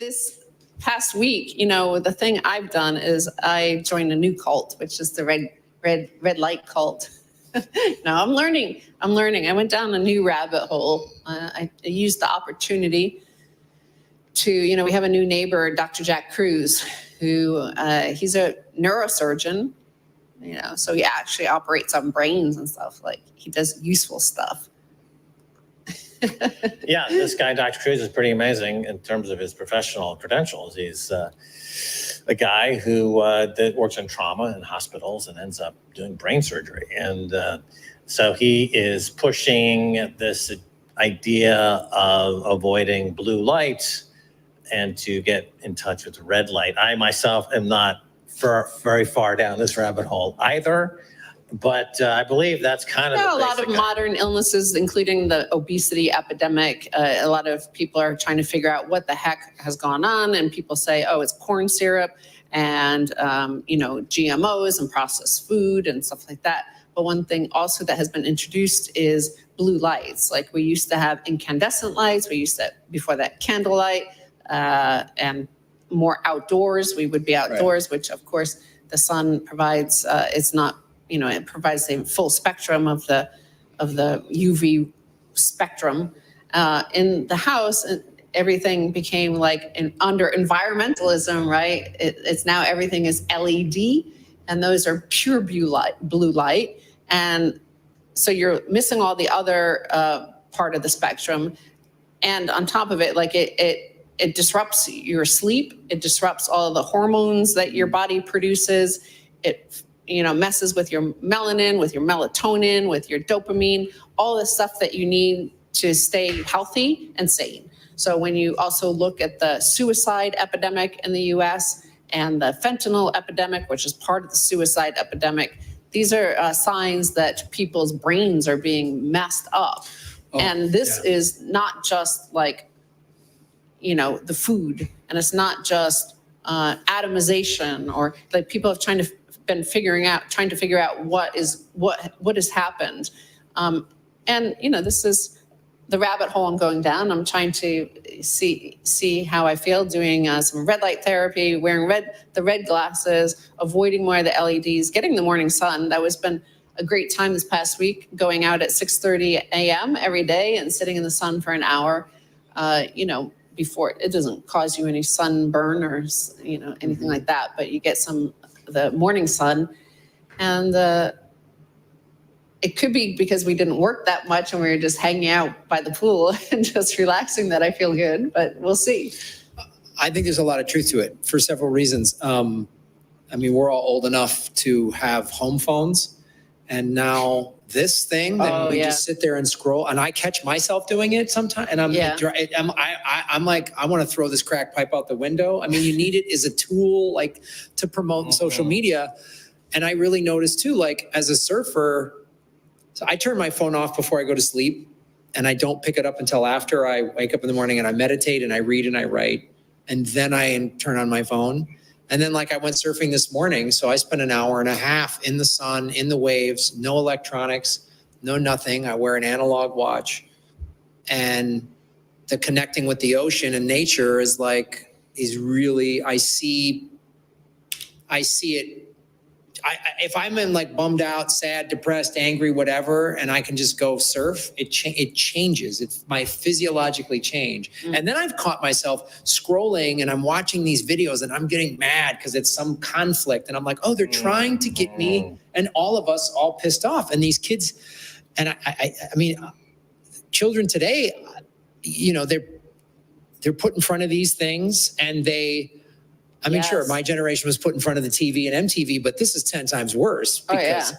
this past week, the thing I've done is I joined a new cult, which is the red light cult. Now I'm learning. I went down a new rabbit hole. I used the opportunity to, we have a new neighbor, Dr. Jack Kruse, who he's a neurosurgeon, so he actually operates on brains and stuff. Like, he does useful stuff. Yeah, this guy, Dr. Kruse, is pretty amazing in terms of his professional credentials. He's a guy who that works in trauma in hospitals and ends up doing brain surgery. And so he is pushing this idea of avoiding blue light and to get in touch with red light. I myself am not very far down this rabbit hole either. But I believe that's kind of a lot of modern illnesses, including the obesity epidemic. A lot of people are trying to figure out what the heck has gone on. And people say, oh, it's corn syrup and, GMOs and processed food and stuff like that. But one thing also that has been introduced is blue lights. Like, we used to have incandescent lights. We used to, before that, candlelight, and more outdoors. We would be outdoors, right, which, of course, the sun provides. It's not, it provides the full spectrum of the UV spectrum. In the house, everything became like under environmentalism, right? It's now everything is LED, and those are pure blue light. And so you're missing all the other part of the spectrum. And on top of it, like it disrupts your sleep. It disrupts all of the hormones that your body produces. It messes with your melanin, with your melatonin, with your dopamine, all the stuff that you need to stay healthy and sane. So when you also look at the suicide epidemic in the US and the fentanyl epidemic, which is part of the suicide epidemic, these are signs that people's brains are being messed up. And this is not just like, the food, and it's not just atomization, or like people have trying to figure out what has happened. And this is the rabbit hole I'm going down. I'm trying to see how I feel, doing some red light therapy, wearing the red glasses, avoiding more of the LEDs, getting the morning sun. That has been a great time this past week, going out at 6:30 a.m. every day and sitting in the sun for an hour. Before it doesn't cause you any sunburn or anything like that, but you get the morning sun. And it could be because we didn't work that much and we were just hanging out by the pool and just relaxing that I feel good, but we'll see. I think there's a lot of truth to it for several reasons. We're all old enough to have home phones, and now this thing that we just sit there and scroll, and I catch myself doing it sometimes, and I'm like, I want to throw this crack pipe out the window. You need it as a tool, like, to promote social media. And I really noticed too, like, as a surfer, so I turn my phone off before I go to sleep, and I don't pick it up until after I wake up in the morning, and I meditate and I read and I write, and then I turn on my phone. And then, like, I went surfing this morning, so I spent an hour and a half in the sun, in the waves, no electronics, no nothing. I wear an analog watch, and the connecting with the ocean and nature is really, I see it. If I'm in, like, bummed out, sad, depressed, angry, whatever, and I can just go surf, it changes. It's my physiologically change. And then I've caught myself scrolling and I'm watching these videos and I'm getting mad because it's some conflict. And I'm like, oh, they're trying to get me and all of us all pissed off. And these kids, and I mean, children today, they're put in front of these things, and sure, my generation was put in front of the TV and MTV, but this is 10 times worse. Because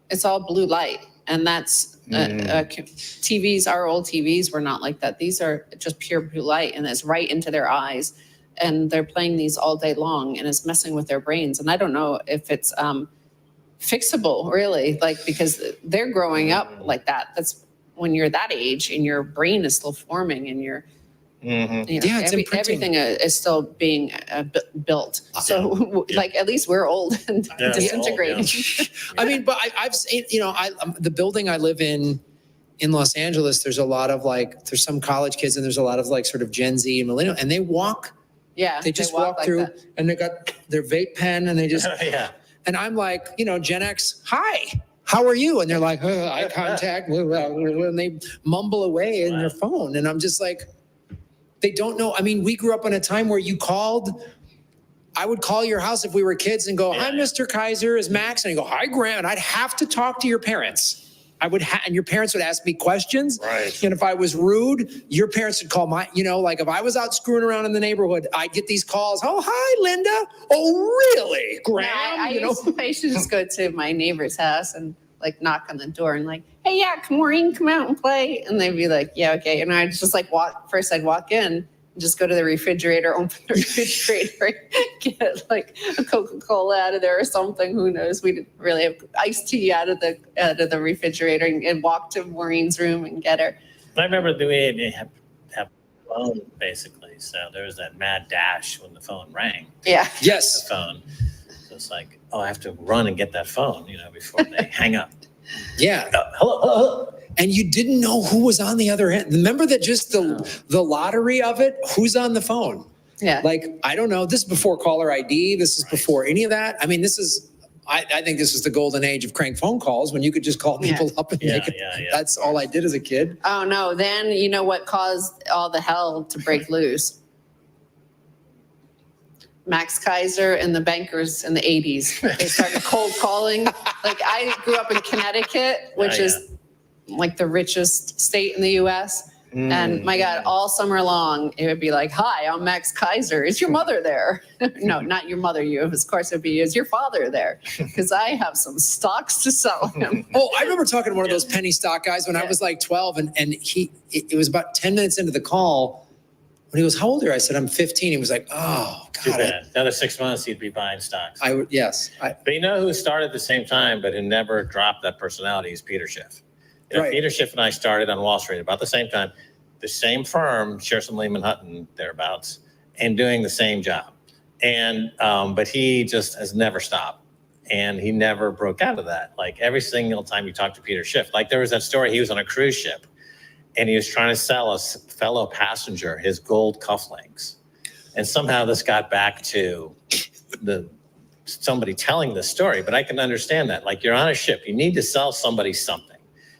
it's all blue light. And that's TVs, our old TVs were not like that. These are just pure blue light, and it's right into their eyes. And they're playing these all day long, and it's messing with their brains. And I don't know if it's fixable, really, because they're growing up like that. That's when you're that age and your brain is still forming, and you're everything is still being built. So, at least we're old and disintegrating. But I've seen, the building I live in in Los Angeles, there's a lot of like, there's some college kids and there's a lot of like sort of Gen Z and millennial, and they walk. Yeah. They just walk like through that. and they got their vape pen and they just, Yeah. and I'm like, Gen X, hi, how are you? And they're like, eye contact, and they mumble away in their phone. And I'm just like, they don't know. I mean, we grew up in a time where I would call your house if we were kids and go, hi, Mr. Kaiser, is Max? And I go, hi, Graham. And I'd have to talk to your parents. And your parents would ask me questions. Right. And if I was rude, your parents would call like if I was out screwing around in the neighborhood, I'd get these calls. Oh, hi, Linda. Oh, really? Graham? I used to just go to my neighbor's house and like knock on the door and like, hey, yeah, can Maureen come out and play? And they'd be like, yeah, okay. And I'd just like I'd walk in and just go to the refrigerator, open the refrigerator, get like a Coca-Cola out of there or something. Who knows? We didn't really have iced tea out of the refrigerator and walk to Maureen's room and get her. I remember we have a phone basically. So there was that mad dash when the phone rang. Yeah. Yes. The phone. So it's like, oh, I have to run and get that phone, before they hang up. Yeah. Hello. And you didn't know who was on the other end. Remember that just the lottery of it? Who's on the phone? Yeah. Like, I don't know. This is before caller ID. This is before any of that. I mean, I think this is the golden age of crank phone calls when you could just call people up and make it. That's all I did as a kid. Oh, no. Then you know what caused all the hell to break loose? Max Kaiser and the bankers in the 80s. They started cold calling. Like, I grew up in Connecticut, which is like the richest state in the U.S. And my God, all summer long, it would be like, hi, I'm Max Kaiser. Is your mother there? No, not your mother. Of course, it'd be, is your father there? Because I have some stocks to sell him. Oh, I remember talking to one of those penny stock guys when I was like 12, and it was about 10 minutes into the call when he goes, how old are you? I said, I'm 15. He was like, oh, Too God. bad. Another 6 months, you'd be buying stocks. I would, yes. But you know who started at the same time, but who never dropped that personality is Peter Schiff. Right. Peter Schiff and I started on Wall Street about the same time, the same firm, Shearson Lehman Hutton, thereabouts, and doing the same job. And but he just has never stopped, and he never broke out of that. Like every single time you talk to Peter Schiff, like there was that story, he was on a cruise ship, and he was trying to sell a fellow passenger his gold cufflinks, and somehow this got back to somebody telling this story. But I can understand that. Like you're on a ship, you need to sell somebody something,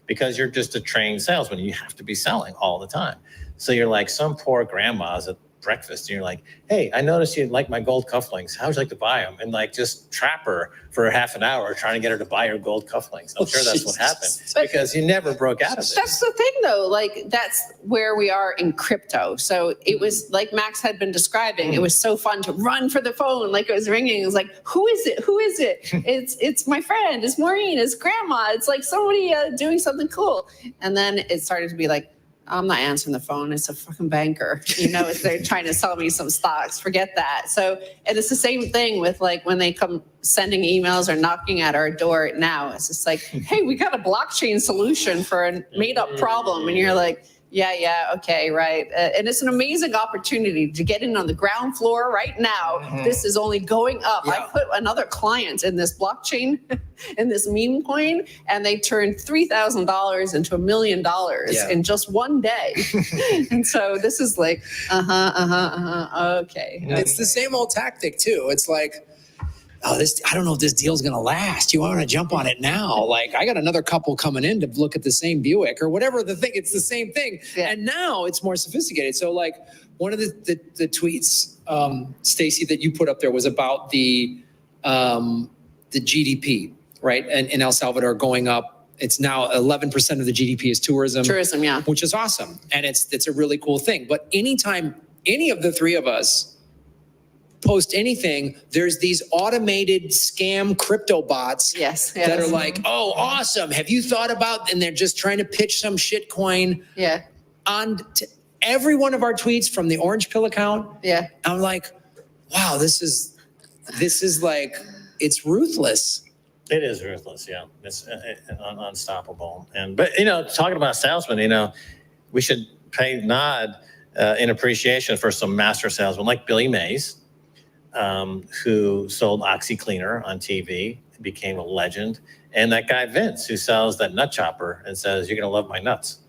because you're just a trained salesman. You have to be selling all the time. So you're like some poor grandma's at breakfast, and you're like, hey, I noticed you like my gold cufflinks. How would you like to buy them? And like just trap her for half an hour trying to get her to buy her gold cufflinks. I'm sure that's what happened, because you never broke out of it. That's the thing, though. Like, that's where we are in crypto. So it was like Max had been describing. It was so fun to run for the phone. Like, it was ringing. It was like, who is it? Who is it? It's my friend. It's Maureen. It's grandma. It's like somebody doing something cool. And then it started to be like, I'm not answering the phone. It's a fucking banker. They're trying to sell me some stocks. Forget that. So, and it's the same thing with like when they come sending emails or knocking at our door now. It's just like, hey, we got a blockchain solution for a made up problem. And you're like, yeah, okay, right. And it's an amazing opportunity to get in on the ground floor right now. This is only going up. Yeah. I put another client in this blockchain, in this meme coin, and they turned $3,000 into $1 million in just one day. And so this is like, okay. It's the same old tactic too. It's like, oh, I don't know if this deal's going to last. You want to jump on it now? Like, I got another couple coming in to look at the same Buick or whatever the thing. It's the same thing. Yeah. And now it's more sophisticated. So like one of the tweets, Stacey, that you put up there was about the GDP, right? And in El Salvador going up. It's now 11% of the GDP is tourism. Tourism, yeah. Which is awesome. And it's a really cool thing. But anytime any of the three of us post anything, there's these automated scam crypto bots that are like, oh, awesome. Have you thought about, and they're just trying to pitch some shit coin on every one of our tweets from the Orange Pill account. Yeah. I'm like, wow, this is like, it's ruthless. It is ruthless, yeah. It's unstoppable. But talking about salesmen, we should pay nod in appreciation for some master salesmen like Billy Mays, who sold OxyCleaner on TV became a legend. And that guy, Vince, who sells that nut chopper and says, you're going to love my nuts.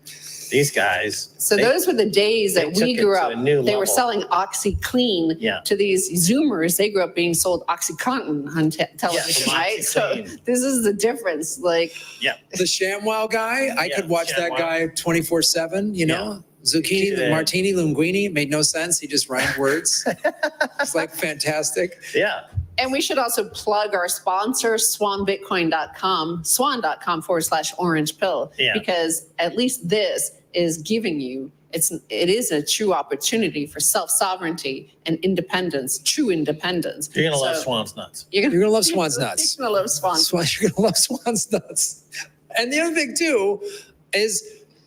These guys. So those were the days that we grew up. They level. were selling OxyClean to these Zoomers. They grew up being sold OxyContin on television, right? So this is the difference. Like, the ShamWow guy, I could watch that guy 24/7, you know? Zucchini, martini, linguine, made no sense. He just rhymed words. It's like fantastic. Yeah. And we should also plug our sponsor, swanbitcoin.com, swan.com/orange pill, because at least this is giving you, it is a true opportunity for self-sovereignty and independence, true independence. You're going to love Swan's nuts. You're going to love Swan's nuts. You're going to love Swan's nuts. You're going to love Swan's nuts. And the other thing too is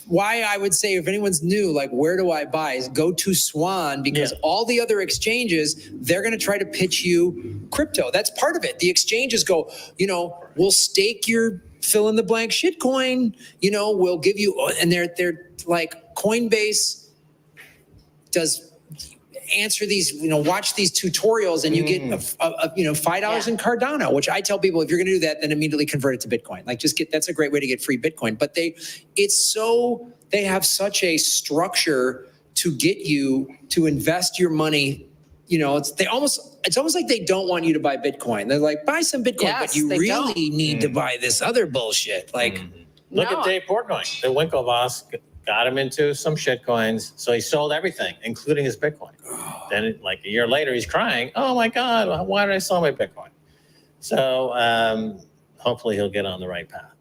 why I would say if anyone's new, like where do I buy, is go to Swan, because all the other exchanges, they're going to try to pitch you crypto. That's part of it. The exchanges go, you know, we'll stake your fill in the blank shitcoin, you know, we'll give you, and they're like Coinbase does answer these, you know, watch these tutorials and you get, you know, $5 in Cardano, which I tell people, if you're going to do that, then immediately convert it to Bitcoin. Like just that's a great way to get free Bitcoin. But they have such a structure to get you to invest your money. You know, it's almost like they don't want you to buy Bitcoin. They're like, buy some Bitcoin, but you really need to buy this other bullshit. Like, look at Dave Portnoy, the Winklevoss got him into some shit coins. So he sold everything, including his Bitcoin. Then like a year later, he's crying, oh my God, why did I sell my Bitcoin? So hopefully he'll get on the right path.